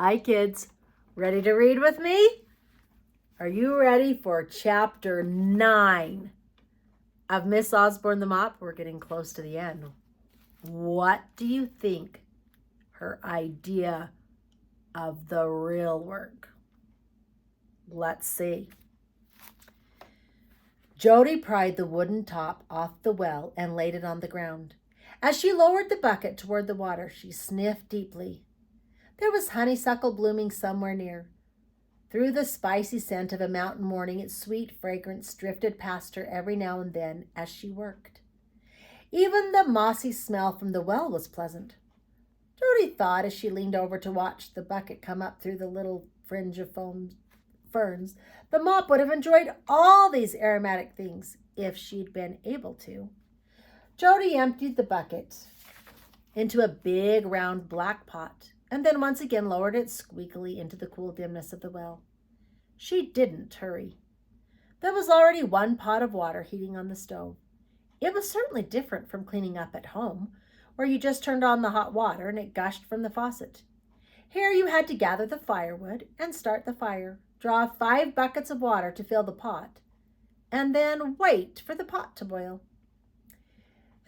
Hi, kids. Ready to read with me? Are you ready for chapter 9 of Miss Osborne the Mop? We're getting close to the end. What do you think her idea of the real work? Let's see. Jody pried the wooden top off the well and laid it on the ground. As she lowered the bucket toward the water, she sniffed deeply. There was honeysuckle blooming somewhere near. Through the spicy scent of a mountain morning, its sweet fragrance drifted past her every now and then as she worked. Even the mossy smell from the well was pleasant. Jody thought as she leaned over to watch the bucket come up through the little fringe of ferns, the mop would have enjoyed all these aromatic things if she'd been able to. Jody emptied the bucket into a big round black pot and then once again lowered it squeakily into the cool dimness of the well. She didn't hurry. There was already one pot of water heating on the stove. It was certainly different from cleaning up at home, where you just turned on the hot water and it gushed from the faucet. Here you had to gather the firewood and start the fire, draw 5 buckets of water to fill the pot, and then wait for the pot to boil.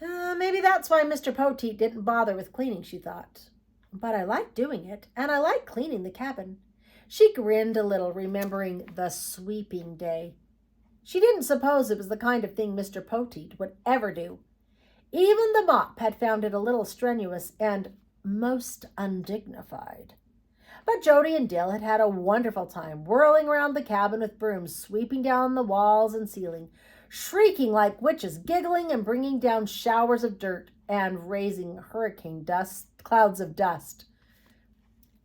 Maybe that's why Mr. Poteet didn't bother with cleaning, she thought. But I like doing it, and I like cleaning the cabin. She grinned a little, remembering the sweeping day. She didn't suppose it was the kind of thing Mr. Poteet would ever do. Even the mop had found it a little strenuous and most undignified. But Jody and Dill had had a wonderful time whirling around the cabin with brooms, sweeping down the walls and ceiling, shrieking like witches, giggling and bringing down showers of dirt and raising hurricane clouds of dust.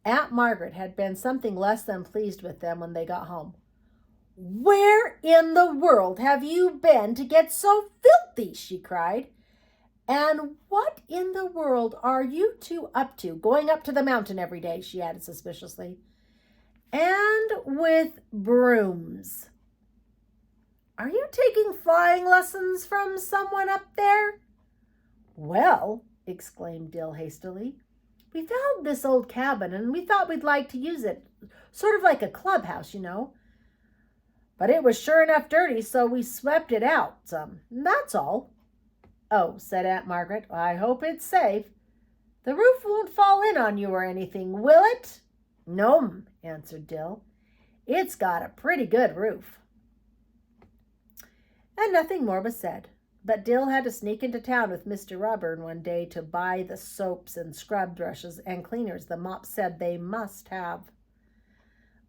Aunt Margaret had been something less than pleased with them when they got home. "Where in the world have you been to get so filthy?" she cried. "And what in the world are you two up to, going up to the mountain every day?" she added suspiciously. "And with brooms. Are you taking flying lessons from someone up there?" "Well," exclaimed Dill hastily, "we found this old cabin and we thought we'd like to use it, sort of like a clubhouse, you know. But it was sure enough dirty, so we swept it out some. That's all." "Oh," said Aunt Margaret, "I hope it's safe. The roof won't fall in on you or anything, will it?" "No'm," answered Dill. "It's got a pretty good roof." And nothing more was said. But Dill had to sneak into town with Mr. Robin one day to buy the soaps and scrub brushes and cleaners the mop said they must have.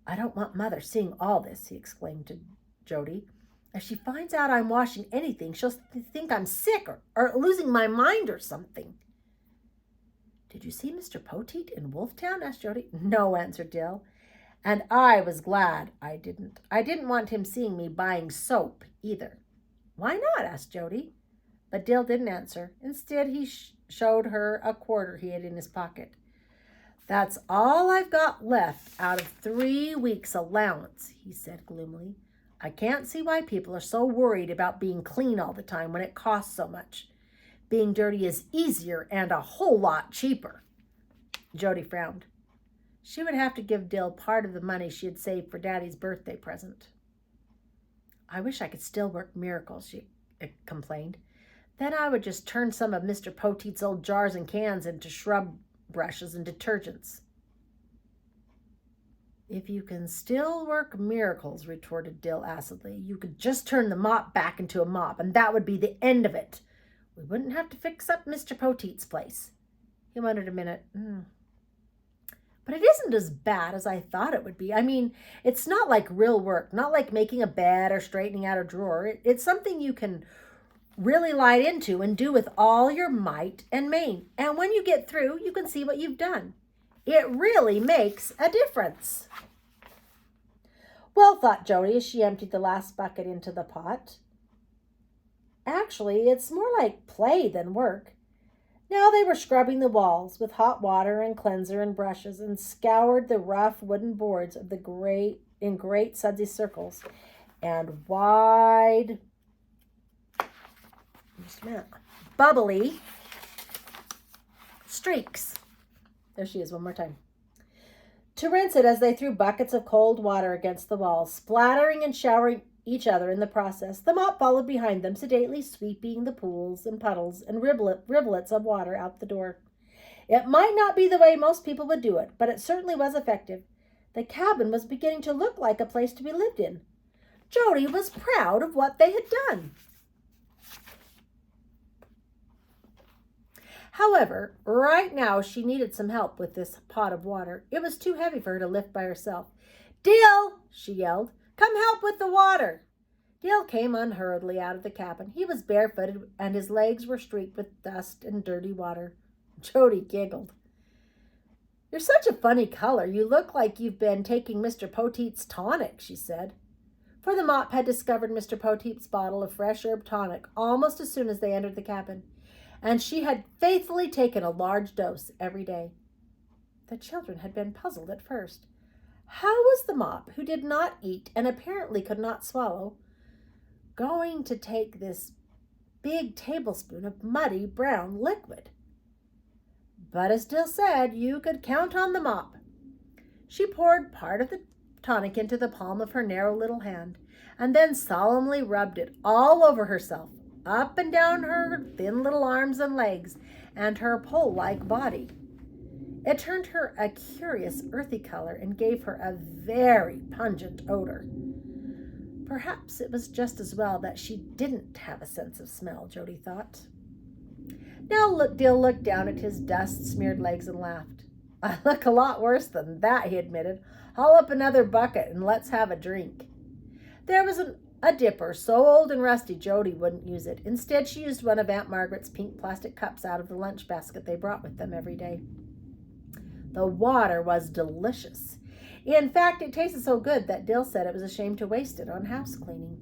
"I don't want Mother seeing all this," he exclaimed to Jody. "If she finds out I'm washing anything, she'll think I'm sick or losing my mind or something." "Did you see Mr. Poteet in Wolftown?" asked Jody. "No," answered Dill. "And I was glad I didn't. I didn't want him seeing me buying soap either." "Why not?" asked Jody. But Dill didn't answer. Instead, he showed her a quarter he had in his pocket. "That's all I've got left out of 3 weeks' allowance," he said gloomily. "I can't see why people are so worried about being clean all the time when it costs so much. Being dirty is easier and a whole lot cheaper." Jody frowned. She would have to give Dill part of the money she had saved for Daddy's birthday present. "I wish I could still work miracles," she complained. "Then I would just turn some of Mr. Poteet's old jars and cans into shrub brushes and detergents." "If you can still work miracles," retorted Dill acidly, "you could just turn the mop back into a mop, and that would be the end of it. We wouldn't have to fix up Mr. Poteet's place." He wondered a minute. "But it isn't as bad as I thought it would be. I mean, it's not like real work, not like making a bed or straightening out a drawer. It's something you can really light into and do with all your might and main. And when you get through, you can see what you've done. It really makes a difference." "Well," thought Jody as she emptied the last bucket into the pot, "actually, it's more like play than work." Now they were scrubbing the walls with hot water and cleanser and brushes and scoured the rough wooden boards of the great sudsy circles and wide, bubbly streaks. There she is one more time. to rinse it as they threw buckets of cold water against the walls, splattering and showering each other in the process. The mop followed behind them, sedately sweeping the pools and puddles and rivulets of water out the door. It might not be the way most people would do it, but it certainly was effective. The cabin was beginning to look like a place to be lived in. Jody was proud of what they had done. However, right now she needed some help with this pot of water. It was too heavy for her to lift by herself. "Dill!" she yelled. "Come help with the water." Dill came unhurriedly out of the cabin. He was barefooted and his legs were streaked with dust and dirty water. Jody giggled. "You're such a funny color. You look like you've been taking Mr. Poteet's tonic," she said. For the mop had discovered Mr. Poteet's bottle of fresh herb tonic almost as soon as they entered the cabin, and she had faithfully taken a large dose every day. The children had been puzzled at first. How was the mop, who did not eat and apparently could not swallow, going to take this big tablespoon of muddy brown liquid? But as Dill said, you could count on the mop. She poured part of the tonic into the palm of her narrow little hand and then solemnly rubbed it all over herself, up and down her thin little arms and legs and her pole-like body. It turned her a curious earthy color and gave her a very pungent odor. Perhaps it was just as well that she didn't have a sense of smell, Jody thought. Now Dill looked down at his dust-smeared legs and laughed. "I look a lot worse than that," he admitted. "Haul up another bucket and let's have a drink." There was a dipper so old and rusty Jody wouldn't use it. Instead, she used one of Aunt Margaret's pink plastic cups out of the lunch basket they brought with them every day. The water was delicious. In fact, it tasted so good that Dill said it was a shame to waste it on house cleaning.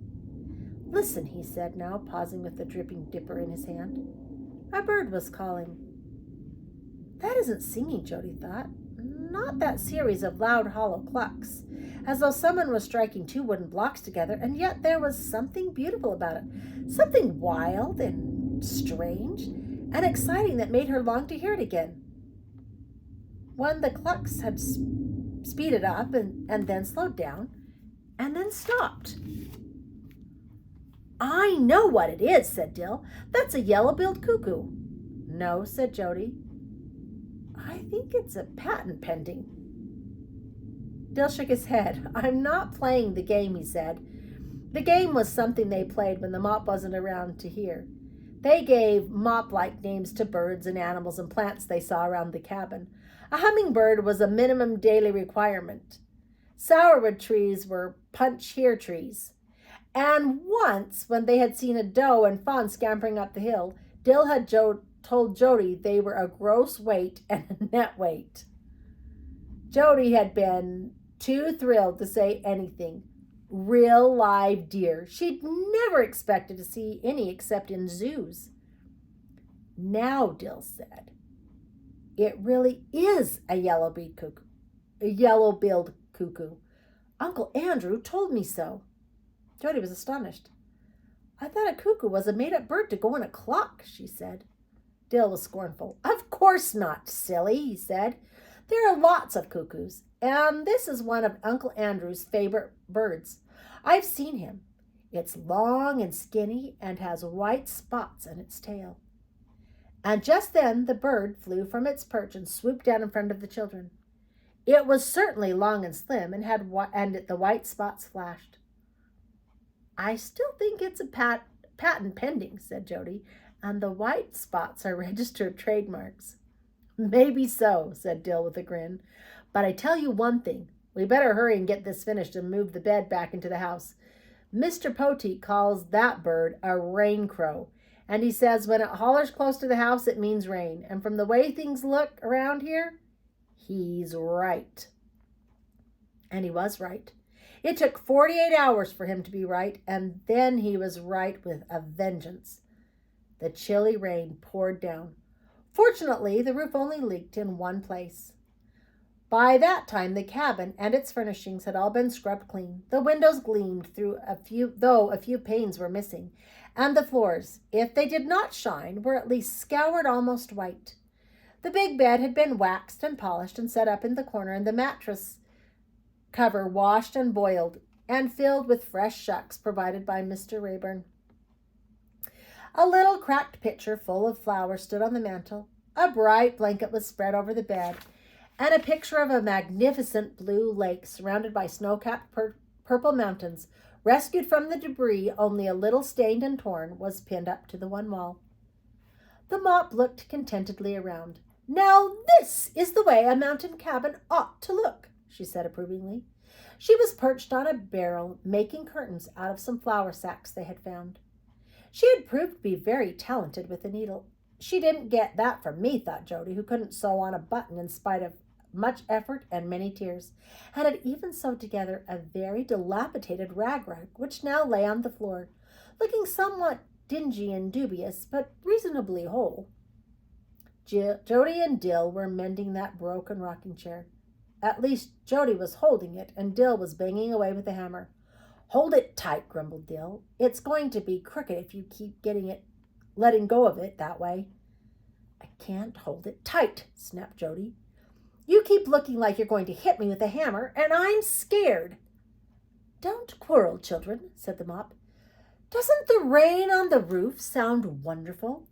"Listen," he said now, pausing with the dripping dipper in his hand. A bird was calling. That isn't singing, Jody thought. Not that series of loud, hollow clucks, as though someone was striking two wooden blocks together, and yet there was something beautiful about it, something wild and strange and exciting that made her long to hear it again. When the clucks had speeded up and then slowed down and then stopped. "I know what it is," said Dill. "That's a yellow-billed cuckoo." "No," said Jody. "I think it's a patent pending." Dill shook his head. "I'm not playing the game," he said. The game was something they played when the mop wasn't around to hear. They gave mop-like names to birds and animals and plants they saw around the cabin. A hummingbird was a minimum daily requirement. Sourwood trees were punch-here trees. And once, when they had seen a doe and fawn scampering up the hill, Dill had told Jody they were a gross weight and a net weight. Jody had been too thrilled to say anything. Real live deer. She'd never expected to see any except in zoos. "Now," Dill said, "it really is a yellow-billed cuckoo. Uncle Andrew told me so." Jody was astonished. "I thought a cuckoo was a made-up bird to go in a clock," she said. Dill was scornful. "Of course not, silly," he said. "There are lots of cuckoos, and this is one of Uncle Andrew's favorite birds. I've seen him. It's long and skinny and has white spots on its tail." And just then the bird flew from its perch and swooped down in front of the children. It was certainly long and slim and the white spots flashed. "I still think it's a patent pending," said Jody, "and the white spots are registered trademarks." "Maybe so," said Dill with a grin. "But I tell you one thing. We better hurry and get this finished and move the bed back into the house. Mr. Poteet calls that bird a rain crow, and he says when it hollers close to the house, it means rain. And from the way things look around here, he's right." And he was right. It took 48 hours for him to be right, and then he was right with a vengeance. The chilly rain poured down. Fortunately, the roof only leaked in one place. By that time, the cabin and its furnishings had all been scrubbed clean. The windows gleamed through though a few panes were missing, and the floors, if they did not shine, were at least scoured almost white. The big bed had been waxed and polished and set up in the corner, and the mattress cover washed and boiled and filled with fresh shucks provided by Mr. Rayburn. A little cracked pitcher full of flowers stood on the mantel. A bright blanket was spread over the bed, and a picture of a magnificent blue lake surrounded by snow-capped purple mountains, rescued from the debris, only a little stained and torn, was pinned up to the one wall. The Mop looked contentedly around. "Now this is the way a mountain cabin ought to look," she said approvingly. She was perched on a barrel, making curtains out of some flour sacks they had found. She had proved to be very talented with the needle. She didn't get that from me, thought Jody, who couldn't sew on a button in spite of much effort and many tears, and had even sewed together a very dilapidated rag which now lay on the floor, looking somewhat dingy and dubious, but reasonably whole. Jody and Dill were mending that broken rocking chair. At least Jody was holding it, and Dill was banging away with the hammer. "Hold it tight," grumbled Dill. "It's going to be crooked if you keep letting go of it that way." "I can't hold it tight," snapped Jody. "You keep looking like you're going to hit me with a hammer, and I'm scared." "Don't quarrel, children," said the Mop. "Doesn't the rain on the roof sound wonderful?"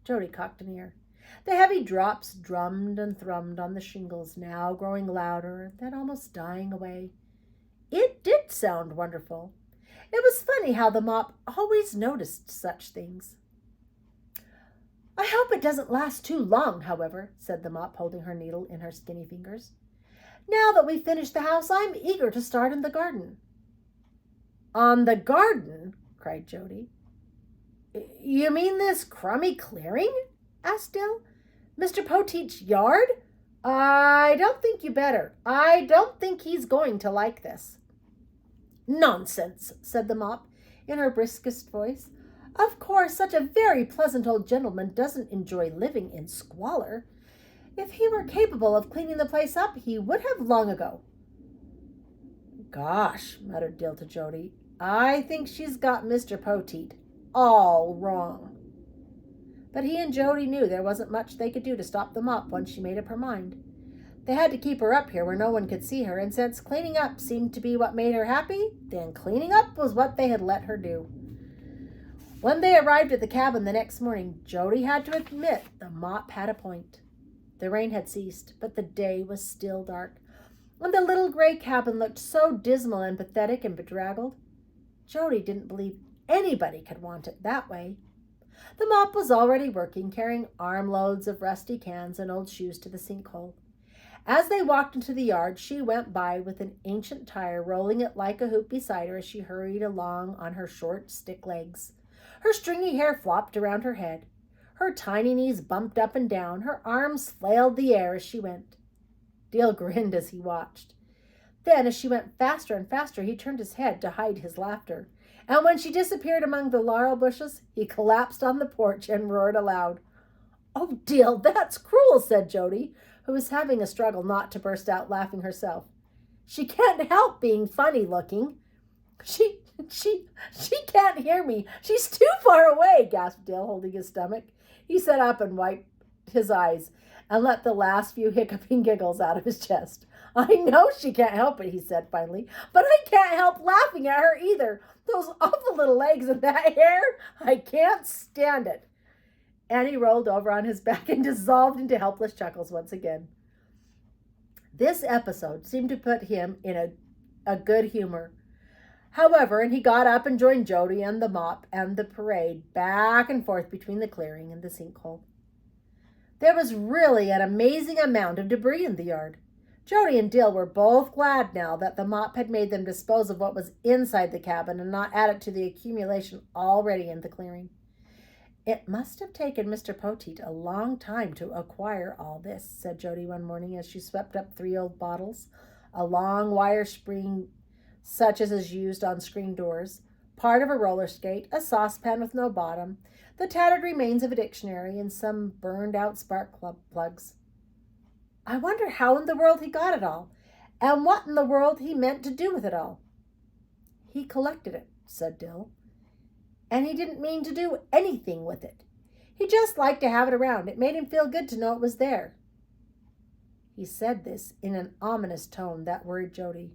Jody cocked an ear. The heavy drops drummed and thrummed on the shingles, now growing louder, then almost dying away. It did sound wonderful. It was funny how the Mop always noticed such things. "I hope it doesn't last too long, however," said the Mop, holding her needle in her skinny fingers. "Now that we've finished the house, I'm eager to start in the garden." "On the garden?" cried Jody. "You mean this crummy clearing?" asked Dill. "Mr. Poteet's yard? I don't think you better. I don't think he's going to like this." "Nonsense," said the Mop in her briskest voice. "Of course, such a very pleasant old gentleman doesn't enjoy living in squalor. If he were capable of cleaning the place up, he would have long ago." "Gosh," muttered Dill to Jody, "I think she's got Mr. Poteet all wrong." But he and Jody knew there wasn't much they could do to stop the Mop once she made up her mind. They had to keep her up here where no one could see her, and since cleaning up seemed to be what made her happy, then cleaning up was what they had let her do. When they arrived at the cabin the next morning, Jody had to admit the Mop had a point. The rain had ceased, but the day was still dark, and the little gray cabin looked so dismal and pathetic and bedraggled. Jody didn't believe anybody could want it that way. The Mop was already working, carrying armloads of rusty cans and old shoes to the sinkhole. As they walked into the yard, she went by with an ancient tire, rolling it like a hoop beside her as she hurried along on her short stick legs. Her stringy hair flopped around her head. Her tiny knees bumped up and down. Her arms flailed the air as she went. Dill grinned as he watched. Then, as she went faster and faster, he turned his head to hide his laughter. And when she disappeared among the laurel bushes, he collapsed on the porch and roared aloud. "Oh, Dill, that's cruel," said Jody, who was having a struggle not to burst out laughing herself. "She can't help being funny looking." She can't hear me. She's too far away," gasped Dill, holding his stomach. He sat up and wiped his eyes and let the last few hiccuping giggles out of his chest. "I know she can't help it," he said finally, "but I can't help laughing at her either. Those awful little legs and that hair, I can't stand it." And he rolled over on his back and dissolved into helpless chuckles once again. This episode seemed to put him in a good humor. However, and he got up and joined Jody and the Mop and the parade back and forth between the clearing and the sinkhole. There was really an amazing amount of debris in the yard. Jody and Dill were both glad now that the Mop had made them dispose of what was inside the cabin and not add it to the accumulation already in the clearing. "It must have taken Mr. Poteet a long time to acquire all this," said Jody one morning as she swept up 3 old bottles, a long wire spring such as is used on screen doors, part of a roller skate, a saucepan with no bottom, the tattered remains of a dictionary, and some burned-out spark plugs. "I wonder how in the world he got it all, and what in the world he meant to do with it all." "He collected it," said Dill, "and he didn't mean to do anything with it. He just liked to have it around. It made him feel good to know it was there. He said this in an ominous tone that worried Jody.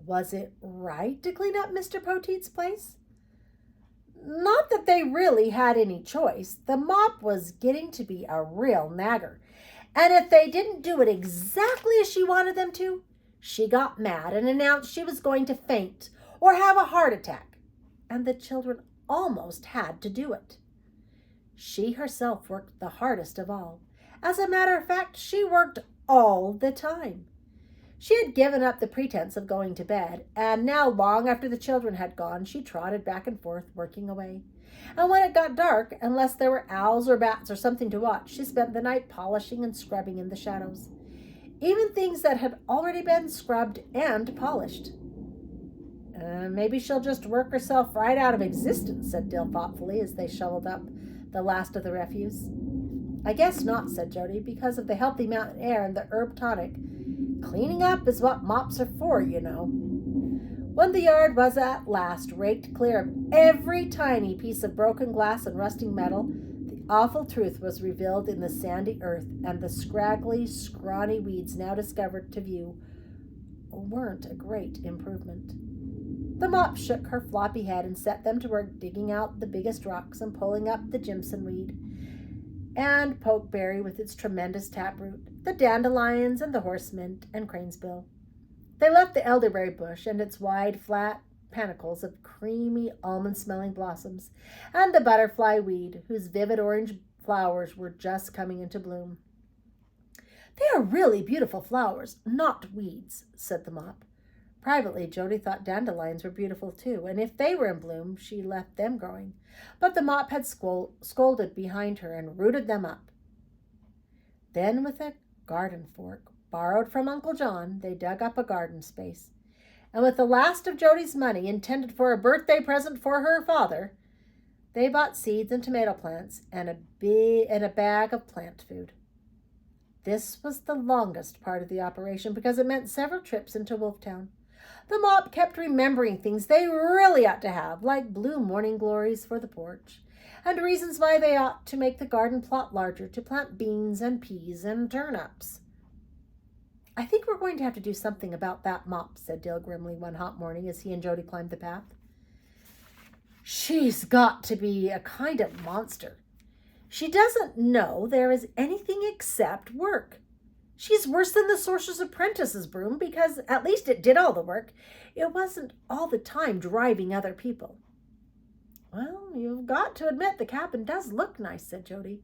Was it right to clean up Mr. Poteet's place? Not that they really had any choice. The mop was getting to be a real nagger. And if they didn't do it exactly as she wanted them to, she got mad and announced she was going to faint or have a heart attack. And the children almost had to do it. She herself worked the hardest of all. As a matter of fact, she worked all the time. She had given up the pretense of going to bed, and now, long after the children had gone, she trotted back and forth, working away. And when it got dark, unless there were owls or bats or something to watch, she spent the night polishing and scrubbing in the shadows. Even things that had already been scrubbed and polished. Maybe she'll just work herself right out of existence, said Dill thoughtfully as they shoveled up the last of the refuse. I guess not, said Jody, because of the healthy mountain air and the herb tonic. Cleaning up is what mops are for, you know. When the yard was at last raked clear of every tiny piece of broken glass and rusting metal, the awful truth was revealed in the sandy earth, and the scraggly, scrawny weeds now discovered to view weren't a great improvement. The mop shook her floppy head and set them to work digging out the biggest rocks and pulling up the Jimson weed and pokeberry with its tremendous taproot, the dandelions and the horsemint and cranesbill. They left the elderberry bush and its wide, flat panicles of creamy, almond-smelling blossoms, and the butterfly weed, whose vivid orange flowers were just coming into bloom. They are really beautiful flowers, not weeds, said the mop. Privately, Jody thought dandelions were beautiful too, and if they were in bloom, she left them growing. But the mop had scolded behind her and rooted them up. Then, with a garden fork, borrowed from Uncle John, they dug up a garden space. And with the last of Jody's money, intended for a birthday present for her father, they bought seeds and tomato plants and a bag of plant food. This was the longest part of the operation because it meant several trips into Wolftown. The mop kept remembering things they really ought to have, like blue morning glories for the porch, and reasons why they ought to make the garden plot larger to plant beans and peas and turnips. I think we're going to have to do something about that mop, said Dill grimly one hot morning as he and Jody climbed the path. She's got to be a kind of monster. She doesn't know there is anything except work. She's worse than the sorcerer's apprentice's broom because at least it did all the work. It wasn't all the time driving other people. Well, you've got to admit the cabin does look nice, said Jody.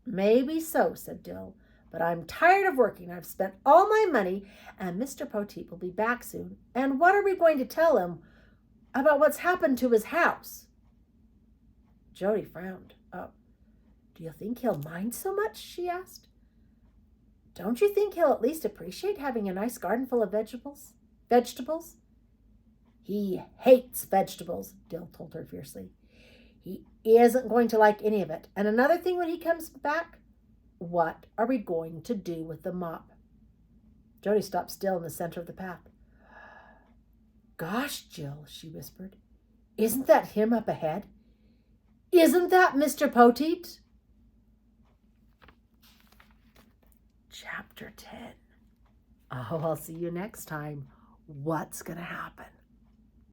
Maybe so, said Dill, but I'm tired of working. I've spent all my money, and Mr. Poteet will be back soon. And what are we going to tell him about what's happened to his house? Jody frowned. Oh, do you think he'll mind so much? She asked. Don't you think he'll at least appreciate having a nice garden full of vegetables? He hates vegetables, Dill told her fiercely. He isn't going to like any of it. And another thing when he comes back, what are we going to do with the mop? Jody stopped still in the center of the path. Gosh, Jill, she whispered. Isn't that him up ahead? Isn't that Mr. Poteet? Chapter 10. Oh, I'll see you next time. What's going to happen?